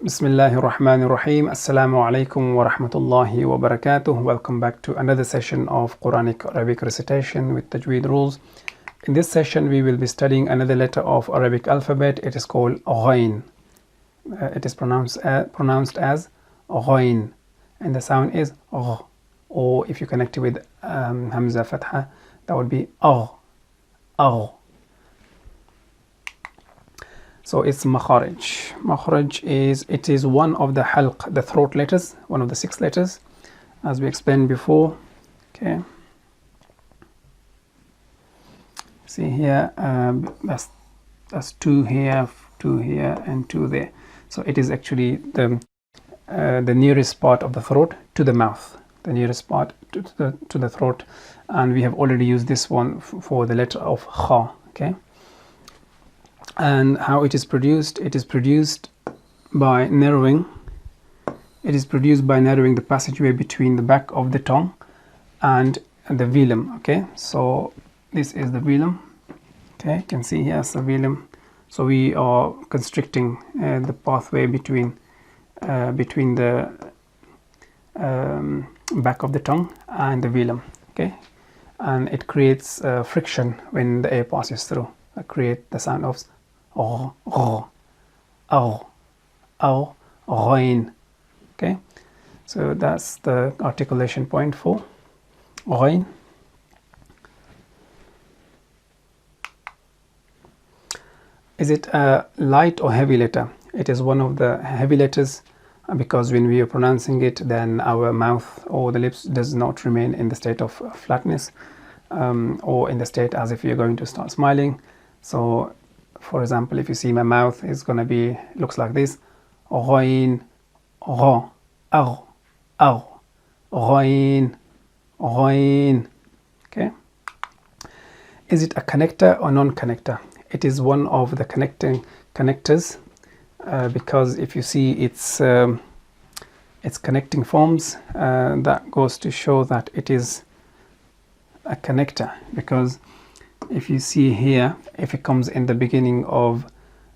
Bismillahir Rahmanir Rahim. Assalamu alaikum wa rahmatullahi wa barakatuh. Welcome back to another session of Qur'anic Arabic Recitation with Tajweed Rules. In this session, we will be studying another letter of Arabic alphabet. It is called Ghayn. It is pronounced as Ghayn, and the sound is Gh. Or if you connect it with Hamza Fatha, that would be Agh. Agh. So it's makharij. Makharij is one of the halq, the throat letters, one of the 6 letters, as we explained before. Okay. See here, that's 2 here, 2 here, and 2 there. So it is actually the nearest part of the throat to the mouth, the nearest part to the throat, and we have already used this one for the letter of kha. Okay. And how it is produced? It is produced by narrowing. It is produced by narrowing the passageway between the back of the tongue and the velum. Okay, so this is the velum. Okay, you can see here the velum. So we are constricting the pathway between the back of the tongue and the velum. Okay, and it creates friction when the air passes through. Create the sound of Ghayn. Okay, so that's the articulation point for Ghayn. Is it a light or heavy letter? It is one of the heavy letters, because when we are pronouncing it, then our mouth or the lips does not remain in the state of flatness, or in the state as if you're going to start smiling. So for example, if you see my mouth is going to be, looks like this. Ghayn, gha, agh, agh, ghayn, ghayn. Okay. Is it a connector or non-connector? It is one of the connectors, because if you see its connecting forms, that goes to show that it is a connector, because if you see here, if it comes in the beginning of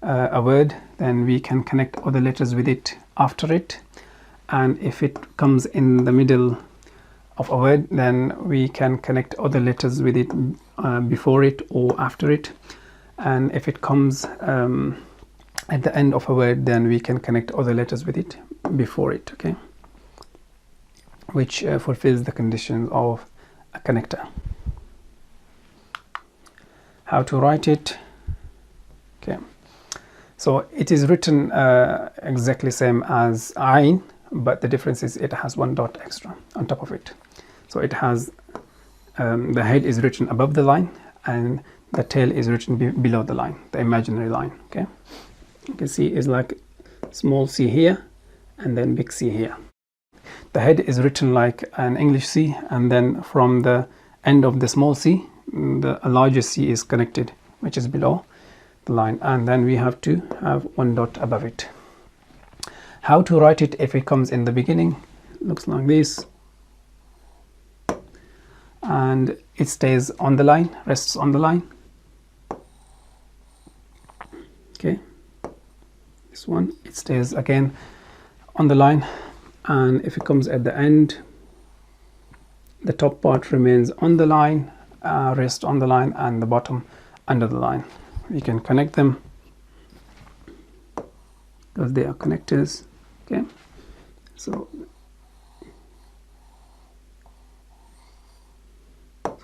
a word, then we can connect other letters with it after it, and if it comes in the middle of a word, then we can connect other letters with it before it or after it, and if it comes at the end of a word, then we can connect other letters with it before it. Okay, which fulfills the conditions of a connector. How to write it? Okay, so it is written exactly same as Ayn, but the difference is it has 1 dot extra on top of it. So it has the head is written above the line, and the tail is written below the line, the imaginary line. Okay, you can see it's like small c here and then big C here. The head is written like an English C, and then from the end of the small c, the larger C is connected, which is below the line, and then we have to have 1 dot above it. How to write it if it comes in the beginning? Looks like this, and it stays on the line, rests on the line. Okay, this one, it stays again on the line, and if it comes at the end, the top part remains on the line, rest on the line, and the bottom under the line. We can connect them because they are connectors. Okay, so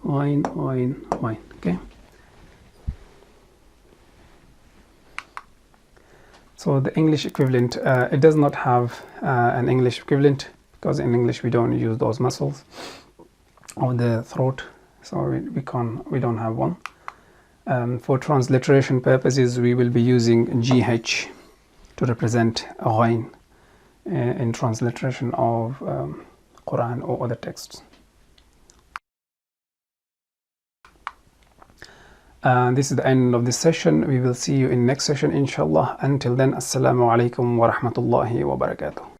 Ghayn. Okay, so the English equivalent, it does not have an English equivalent, because in English we don't use those muscles of the throat, so we don't have one. For transliteration purposes, we will be using GH to represent Ghayn in transliteration of Quran or other texts. This is the end of this session. We will see you in next session, inshallah. Until then, assalamu alaikum wa rahmatullahi wa barakatuh.